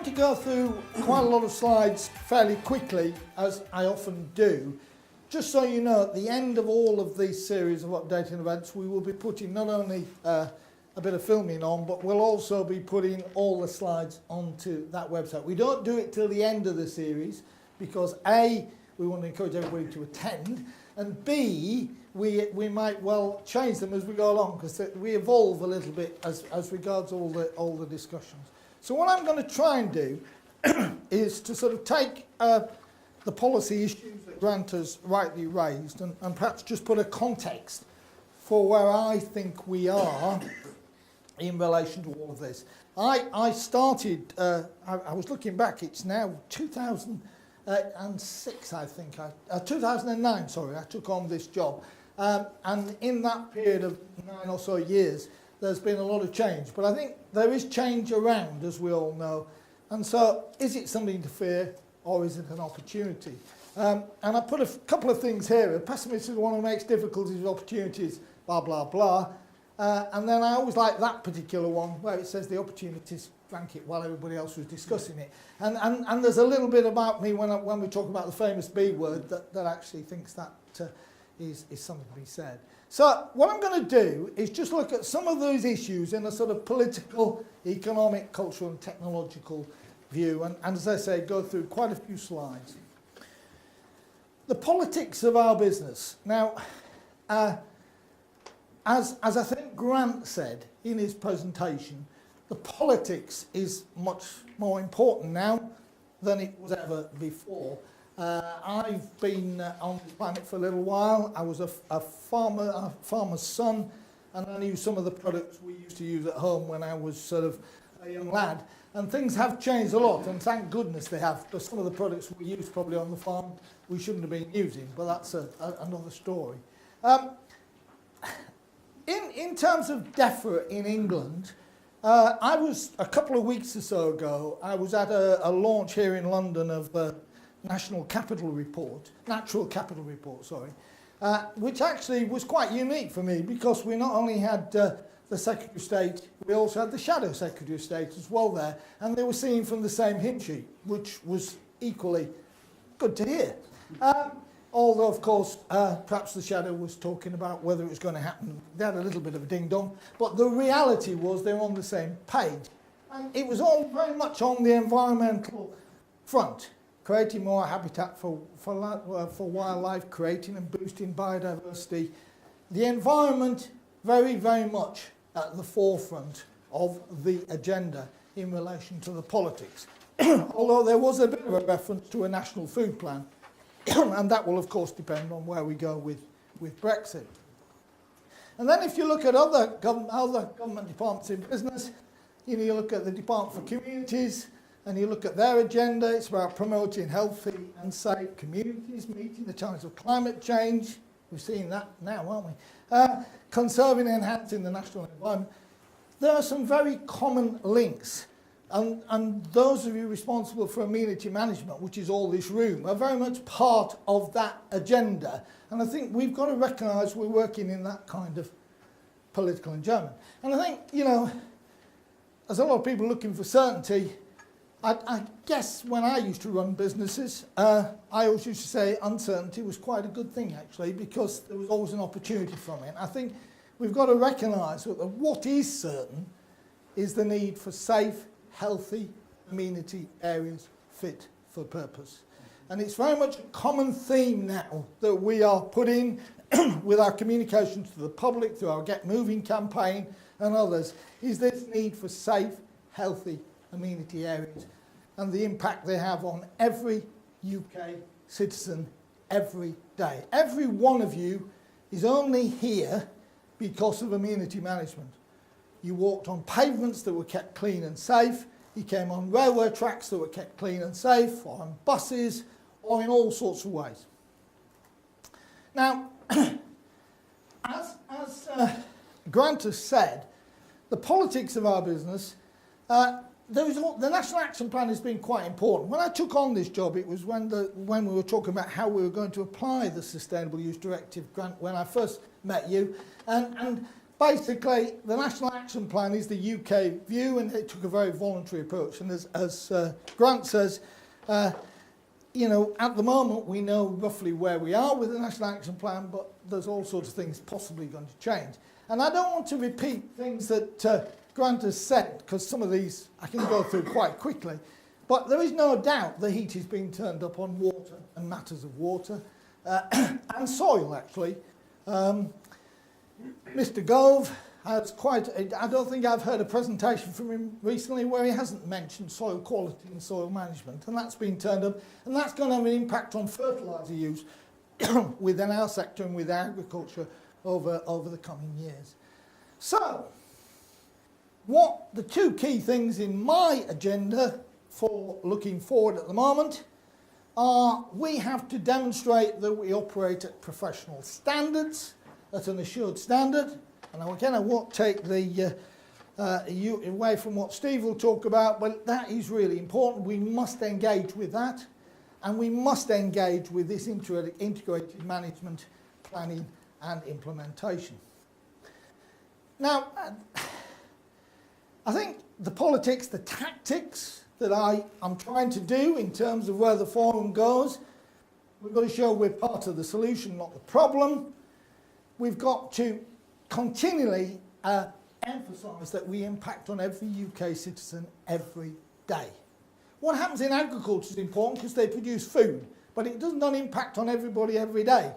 to go through quite a lot of slides fairly quickly, as I often do. Just so you know, at the end of all of these series of updating events, we will be putting not only a bit of filming on, but we'll also be putting all the slides onto that website. We don't do it till the end of the series because A, we want to encourage everybody to attend, and B, we might well change them as we go along because we evolve a little bit as regards all the discussions. So what I'm going to try and do is to sort of take the policy issues that Grant has rightly raised and perhaps just put a context for where I think we are in relation to all of this. I started, I was looking back, it's now 2006, I think, 2009, sorry, I took on this job. And in that period of 9 or so years, there's been a lot of change. But I think there is change around, as we all know. And so, is it something to fear, or is it an opportunity? And I put a couple of things here. A pessimist is the one who makes difficulties with opportunities, blah, blah, blah. And then I always like that particular one, where it says the opportunities drank it while everybody else was discussing it. And there's a little bit about me when we talk about the famous B word that actually thinks that is something to be said. So what I'm going to do is just look at some of those issues in a sort of political, economic, cultural and technological view, and as I say, go through quite a few slides. The politics of our business. Now, as I think Grant said in his presentation, the politics is much more important now than it was ever before. I've been on this planet for a little while. I was a farmer's son, and I knew some of the products we used to use at home when I was sort of a young lad. And things have changed a lot, and thank goodness they have, because some of the products we used probably on the farm we shouldn't have been using, but that's another story. In terms of DEFRA in England, I was, a couple of weeks or so ago, I was at a launch here in London of Natural Capital Report, sorry, which actually was quite unique for me because we not only had the Secretary of State, we also had the Shadow Secretary of State as well there, and they were seen from the same hymn sheet, which was equally good to hear. Although, of course, perhaps the Shadow was talking about whether it was going to happen. They had a little bit of a ding-dong, but the reality was they were on the same page. And it was all very much on the environmental front. Creating more habitat for wildlife, creating and boosting biodiversity. The environment very, very much at the forefront of the agenda in relation to the politics. Although there was a bit of a reference to a national food plan, and that will of course depend on where we go with Brexit. And then if you look at other government departments in business, you look at the Department for Communities, and you look at their agenda, it's about promoting healthy and safe communities, meeting the challenge of climate change. We've seen that now, aren't we? Conserving and enhancing the national environment. There are some very common links. And those of you responsible for amenity management, which is all this room, are very much part of that agenda. And I think we've got to recognise we're working in that kind of political environment. And I think, there's a lot of people looking for certainty. I guess when I used to run businesses, I always used to say uncertainty was quite a good thing, actually, because there was always an opportunity from it. I think we've got to recognise that what is certain is the need for safe, healthy amenity areas fit for purpose. And it's very much a common theme now that we are putting with our communications to the public through our Get Moving campaign and others, is this need for safe, healthy amenity areas and the impact they have on every UK citizen every day. Every one of you is only here because of amenity management. You walked on pavements that were kept clean and safe, you came on railway tracks that were kept clean and safe, or on buses, or in all sorts of ways. Now, as Grant has said, the politics of our business, the National Action Plan has been quite important. When I took on this job, it was when we were talking about how we were going to apply the Sustainable Use Directive, Grant, when I first met you. And basically, the National Action Plan is the UK view, and it took a very voluntary approach. And as Grant says, you know, at the moment we know roughly where we are with the National Action Plan, but there's all sorts of things possibly going to change. And I don't want to repeat things that Grant has said, because some of these I can go through quite quickly. But there is no doubt the heat is being turned up on water and matters of water and soil, actually. Mr. Gove has I don't think I've heard a presentation from him recently where he hasn't mentioned soil quality and soil management, and that's been turned up, and that's going to have an impact on fertiliser use within our sector and with agriculture over the coming years. So, what the two key things in my agenda for looking forward at the moment are we have to demonstrate that we operate at professional standards, at an assured standard. And again, I won't take the away from what Steve will talk about, but that is really important. We must engage with that, and we must engage with this integrated management, planning and implementation. Now, I think the politics, the tactics that I'm trying to do in terms of where the forum goes, we've got to show we're part of the solution, not the problem. We've got to continually emphasise that we impact on every UK citizen every day. What happens in agriculture is important because they produce food, but it does not impact on everybody every day.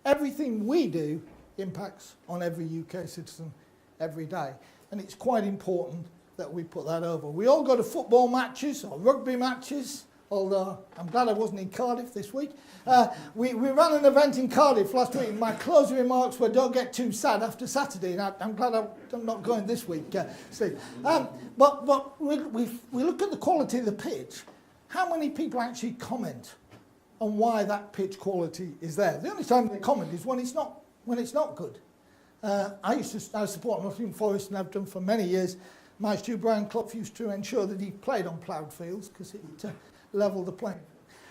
Everything we do impacts on every UK citizen every day, and it's quite important that we put that over. We all go to football matches or rugby matches, although I'm glad I wasn't in Cardiff this week. We ran an event in Cardiff last week, and my closing remarks were, don't get too sad after Saturday, and I'm glad I'm not going this week, Steve. But we look at the quality of the pitch. How many people actually comment on why that pitch quality is there? The only time they comment is when it's not good. I support Nottingham Forest, and I've done for many years. My Stu Brown Clough used to ensure that he played on ploughed fields because it levelled the playing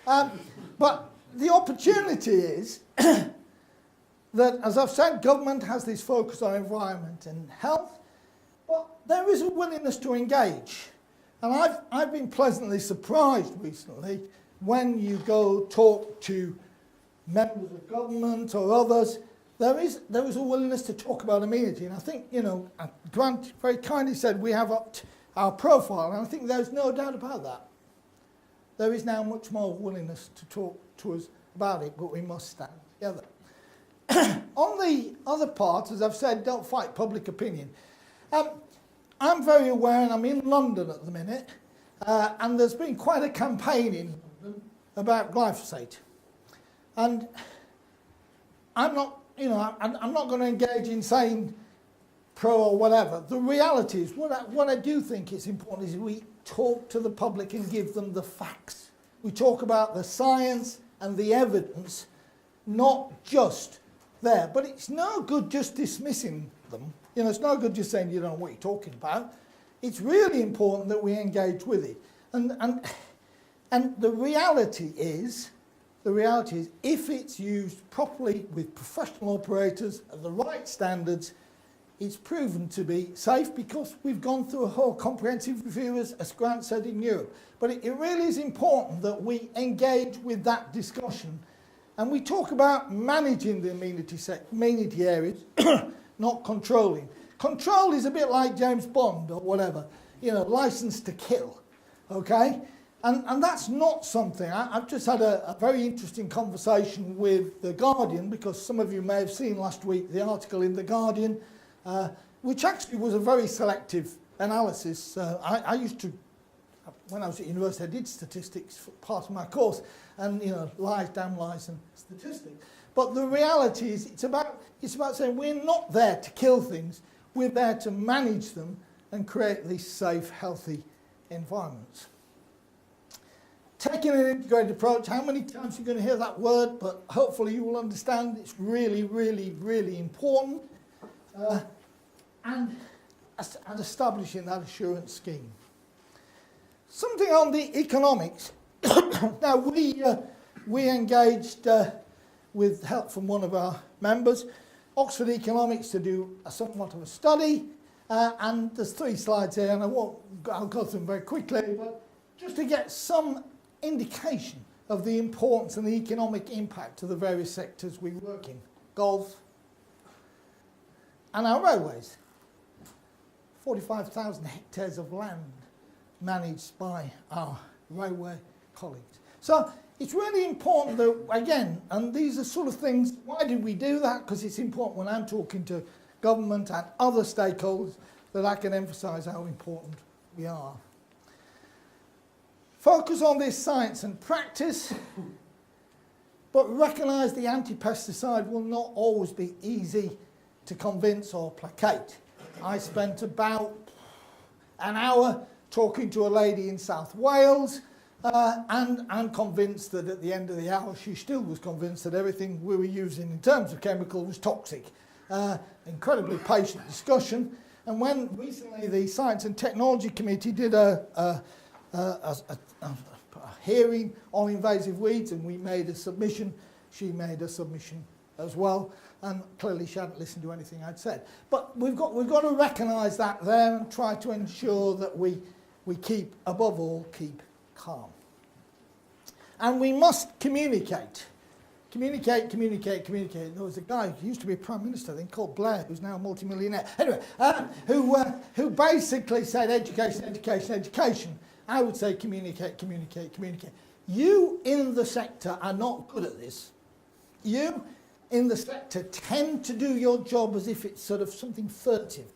field. But the opportunity is that, as I've said, government has this focus on environment and health, but there is a willingness to engage. And I've been pleasantly surprised recently when you go talk to members of government or others. There is a willingness to talk about amenity, and I think, you know, Grant very kindly said we have upped our profile, and I think there's no doubt about that. There is now much more willingness to talk to us about it, but we must stand together. On the other part, as I've said, don't fight public opinion. I'm very aware, and I'm in London at the minute, and there's been quite a campaign in London about glyphosate. And I'm not going to engage in saying pro or whatever. The reality is, what I do think is important is we talk to the public and give them the facts. We talk about the science and the evidence, not just there. But it's no good just dismissing them. You know, it's no good just saying you don't know what you're talking about. It's really important that we engage with it. And the reality is, if it's used properly with professional operators at the right standards, it's proven to be safe because we've gone through a whole comprehensive review, as Grant said, in Europe. But it really is important that we engage with that discussion. And we talk about managing the amenity areas, not controlling. Control is a bit like James Bond or whatever, you know, license to kill, okay? And that's not something. I've just had a very interesting conversation with The Guardian, because some of you may have seen last week the article in The Guardian, which actually was a very selective analysis. I used to, when I was at university, I did statistics for part of my course, and, you know, lies, damn lies, and statistics. But the reality is, it's about saying we're not there to kill things, we're there to manage them and create these safe, healthy environments. Taking an integrated approach, how many times are you going to hear that word? But hopefully you will understand it's really, really, really important. And establishing that assurance scheme. Something on the economics. Now, we engaged with help from one of our members Oxford Economics to do somewhat of a study, and there's 3 slides here, and I'll go through them very quickly, but just to get some indication of the importance and the economic impact of the various sectors we work in. Golf and our railways. 45,000 hectares of land managed by our railway colleagues. So it's really important that, again, and these are sort of things, why did we do that? Because it's important when I'm talking to government and other stakeholders that I can emphasise how important we are. Focus on this science and practice, but recognise the anti-pesticide will not always be easy to convince or placate. I spent about an hour talking to a lady in South Wales, and I'm convinced that at the end of the hour she still was convinced that everything we were using in terms of chemical was toxic. Incredibly patient discussion, and when recently the Science and Technology Committee did a hearing on invasive weeds, and we made a submission, she made a submission as well, and clearly she hadn't listened to anything I'd said. But we've got to recognise that there and try to ensure that we keep, above all, keep calm. And we must communicate. Communicate. There was a guy who used to be a Prime Minister, I think, called Blair, who's now a multimillionaire. Anyway, who basically said education. I would say communicate. You in the sector are not good at this. You in the sector tend to do your job as if it's sort of something furtive.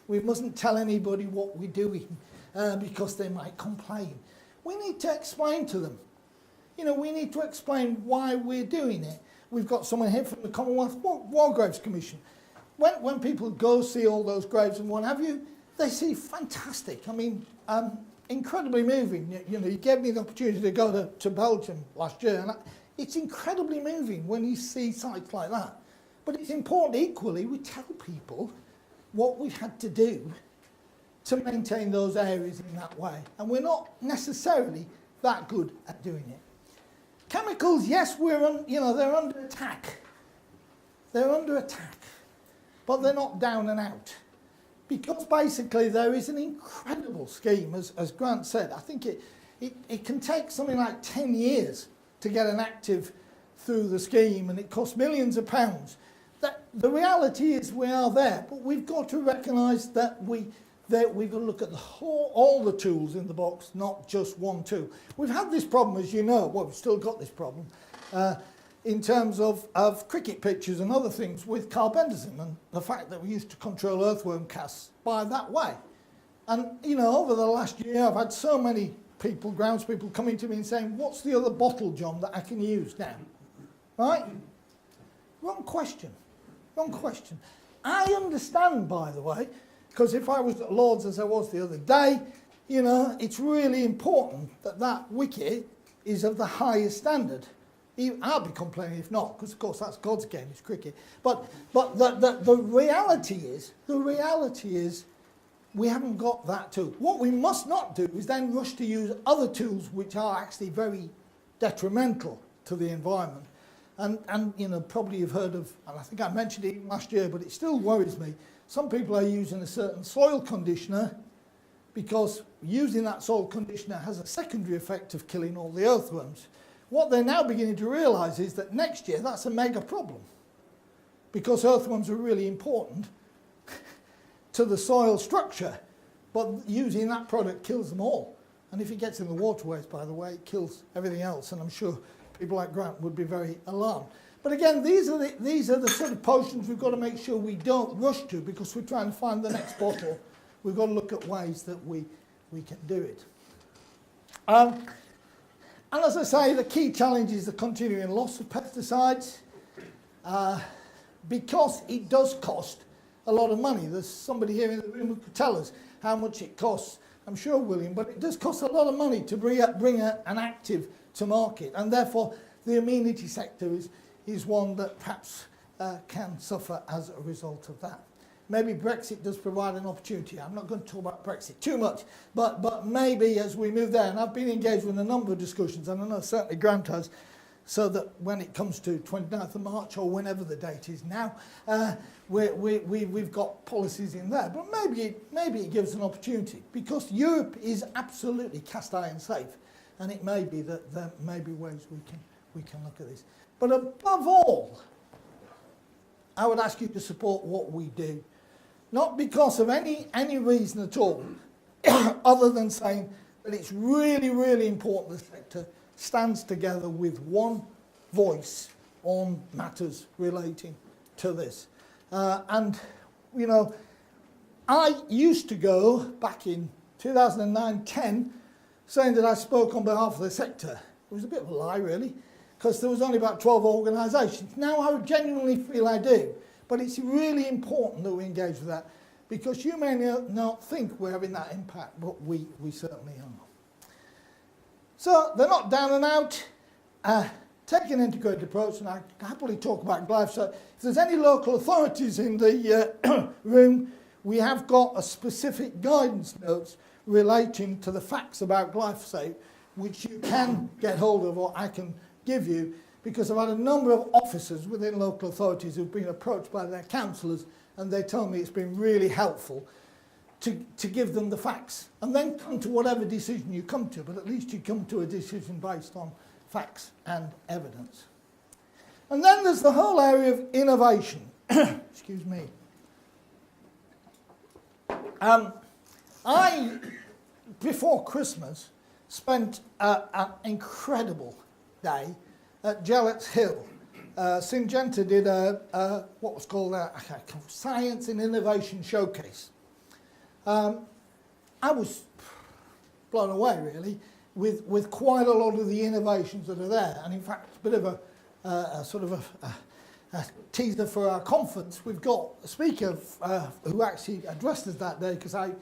We mustn't tell anybody what we're doing because they might complain. We need to explain to them. You know, we need to explain why we're doing it. We've got someone here from the Commonwealth War Graves Commission. When people go see all those graves and what have you, they see fantastic. I mean, incredibly moving. You know, you gave me the opportunity to go to Belgium last year, and it's incredibly moving when you see sites like that. But it's important equally we tell people what we've had to do to maintain those areas in that way. And we're not necessarily that good at doing it. Chemicals, yes, they're under attack. They're under attack, but they're not down and out. Because basically there is an incredible scheme, as Grant said. I think it can take something like 10 years to get an active through the scheme, and it costs millions of pounds. The reality is we are there, but we've got to recognise that we've got to look at all the tools in the box, not just one tool. We've had this problem, as you know, well, we've still got this problem, in terms of cricket pitches and other things with carbendazim, and the fact that we used to control earthworm casts by that way. And, you know, over the last year, I've had so many people, groundspeople, coming to me and saying, what's the other bottle, John, that I can use now? Right? Wrong question. I understand, by the way, because if I was at Lord's as I was the other day, you know, it's really important that that wicket is of the highest standard. I'll be complaining if not, because of course that's God's game, it's cricket. But the reality is we haven't got that tool. What we must not do is then rush to use other tools which are actually very detrimental to the environment. And you know, probably you've heard of, and I think I mentioned it last year, but it still worries me. Some people are using a certain soil conditioner because using that soil conditioner has a secondary effect of killing all the earthworms. What they're now beginning to realise is that next year that's a mega problem, because earthworms are really important to the soil structure, but using that product kills them all. And if it gets in the waterways, by the way, it kills everything else, and I'm sure people like Grant would be very alarmed. But again, these are the sort of potions we've got to make sure we don't rush to, because we're trying to find the next bottle. We've got to look at ways that we can do it. And as I say, the key challenge is the continuing loss of pesticides, because it does cost a lot of money. There's somebody here in the room who could tell us how much it costs. I'm sure, William, but it does cost a lot of money to bring an active to market, and therefore the amenity sector is one that perhaps can suffer as a result of that. Maybe Brexit does provide an opportunity. I'm not going to talk about Brexit too much, but maybe as we move there, and I've been engaged with a number of discussions, and I know certainly Grant has, so that when it comes to 29th of March or whenever the date is now, we've got policies in there. But maybe it gives an opportunity, because Europe is absolutely cast iron safe, and it may be that there may be ways we can look at this. But above all, I would ask you to support what we do, not because of any reason at all, other than saying that it's really, really important the sector stands together with one voice on matters relating to this. And, you know, I used to go back in 2009-10 saying that I spoke on behalf of the sector. It was a bit of a lie, really, because there was only about 12 organisations. Now I genuinely feel I do. But it's really important that we engage with that, because you may not think we're having that impact, but we certainly are. So they're not down and out. Take an integrated approach, and I happily talk about glyphosate. If there's any local authorities in the room, we have got a specific guidance notes relating to the facts about glyphosate, which you can get hold of, or I can give you, because I've had a number of officers within local authorities who've been approached by their councillors, and they tell me it's been really helpful to give them the facts, and then come to whatever decision you come to, but at least you come to a decision based on facts and evidence. And then there's the whole area of innovation. Excuse me. I, before Christmas, spent an incredible day at Gillett's Hill. Syngenta did what was called a Science and Innovation Showcase. I was blown away, really, with quite a lot of the innovations that are there. And in fact, it's a bit of a sort of a teaser for our conference. We've got a speaker who actually addressed us that day, because I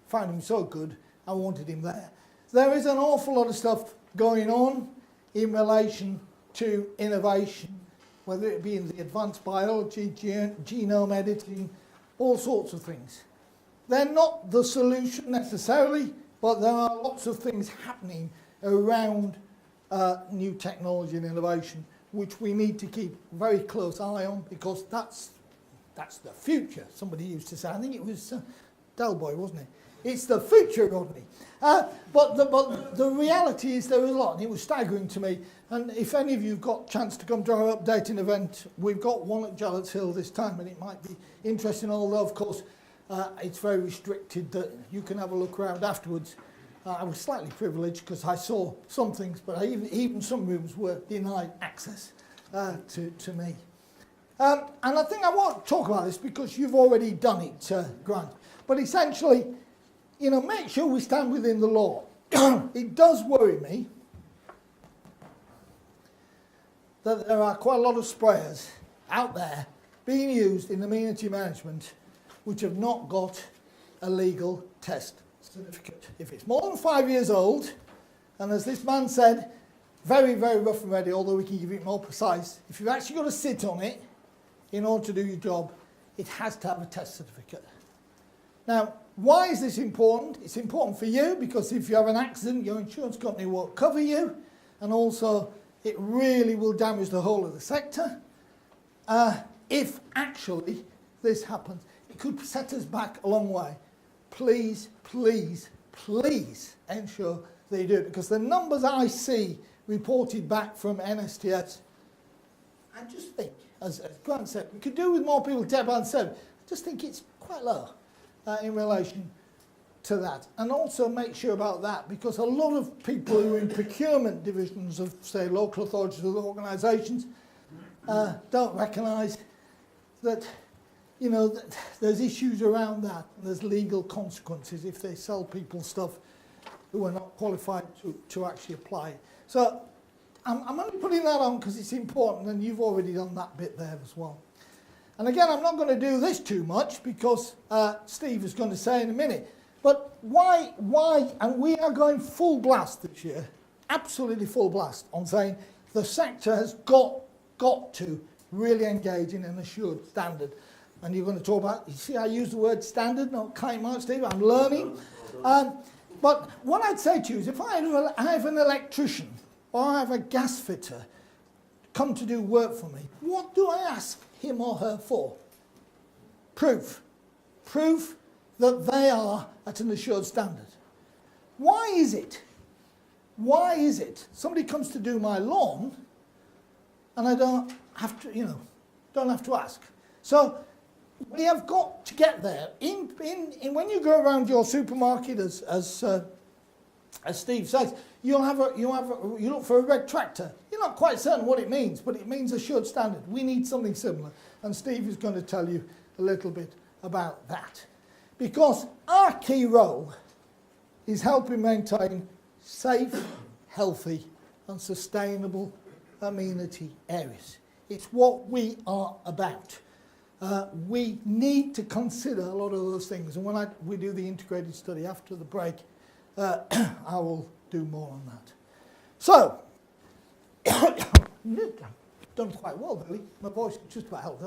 found him so good, I wanted him there. There is an awful lot of stuff going on in relation to innovation, whether it be in the advanced biology, genome editing, all sorts of things. They're not the solution necessarily, but there are lots of things happening around new technology and innovation, which we need to keep a very close eye on, because that's the future. Somebody used to say, I think it was Del Boy, wasn't it? It's the future, Rodney. But the reality is there is a lot, and it was staggering to me. And if any of you have got a chance to come to our updating event, we've got one at Gillett's Hill this time, and it might be interesting, although, of course, it's very restricted that you can have a look around afterwards. I was slightly privileged because I saw some things, but even some rooms were denied access to me. And I think I won't talk about this because you've already done it, Grant. But essentially, you know, make sure we stand within the law. It does worry me that there are quite a lot of sprayers out there being used in amenity management which have not got a legal test certificate. If it's more than 5 years old, and as this man said, very, very rough and ready, although we can give it more precise, if you've actually got to sit on it in order to do your job, it has to have a test certificate. Now, why is this important? It's important for you because if you have an accident, your insurance company won't cover you, and also it really will damage the whole of the sector. If actually this happens, it could set us back a long way. Please, please, please ensure that you do it, because the numbers I see reported back from NSTS, I just think, as Grant said, we could do with more people dead by 7. I just think it's quite low in relation to that. And also make sure about that, because a lot of people who are in procurement divisions of, say, local authorities or organisations don't recognise that, you know, that there's issues around that. And there's legal consequences if they sell people stuff who are not qualified to actually apply it. So I'm only putting that on because it's important, and you've already done that bit there as well. And again, I'm not going to do this too much because Steve is going to say in a minute. But why, and we are going full blast this year, absolutely full blast, on saying the sector has got to really engage in an assured standard. And you're going to talk about, you see I use the word standard, not kite mark, Steve, I'm learning. But what I'd say to you is if I have an electrician or I have a gas fitter come to do work for me, what do I ask him or her for? Proof. Proof that they are at an assured standard. Why is it? Why is it somebody comes to do my lawn and I don't have to, don't have to ask? So we have got to get there. In when you go around your supermarket, as Steve says, you look for a red tractor. You're not quite certain what it means, but it means assured standard. We need something similar, and Steve is going to tell you a little bit about that, because our key role is helping maintain safe, healthy, and sustainable amenity areas. It's what we are about. We need to consider a lot of those things, and when we do the integrated study after the break, I will do more on that. So, done quite well, really. My voice just about held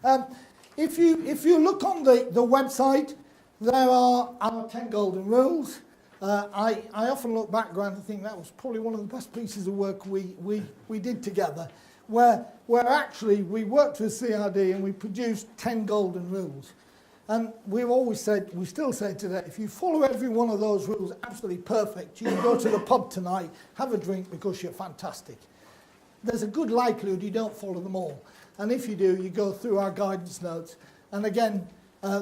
up. If you look on the website, there are our 10 golden rules. I often look back around and think that was probably one of the best pieces of work we did together, where actually we worked with CRD and we produced 10 golden rules. And we've always said, we still say today, if you follow every one of those rules absolutely perfect, you can go to the pub tonight, have a drink because you're fantastic. There's a good likelihood you don't follow them all. And if you do, you go through our guidance notes. And again,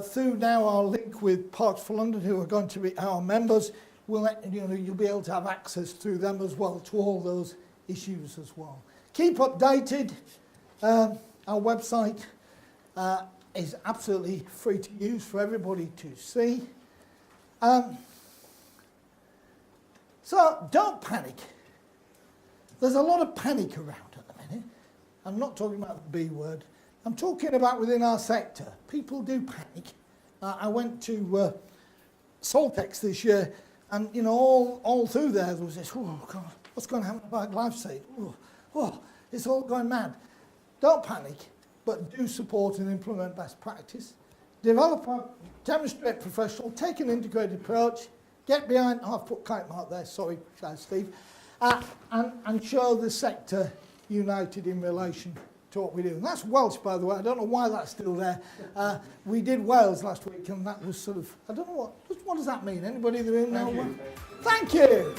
through now our link with Parks for London, who are going to be our members, you'll be able to have access through them as well to all those issues as well. Keep updated. Our website is absolutely free to use for everybody to see. So don't panic. There's a lot of panic around at the minute. I'm not talking about the B word. I'm talking about within our sector. People do panic. I went to Saltex this year, and all through there was this, oh God, what's going to happen about glyphosate? Oh, it's all going mad. Don't panic, but do support and implement best practice. Demonstrate professional, take an integrated approach, get behind, I've put kite mark there, sorry, Steve, and show the sector united in relation to what we do. And that's Welsh, by the way. I don't know why that's still there. We did Wales last week, and that was sort of, I don't know what does that mean? Anybody in the room know? Thank you.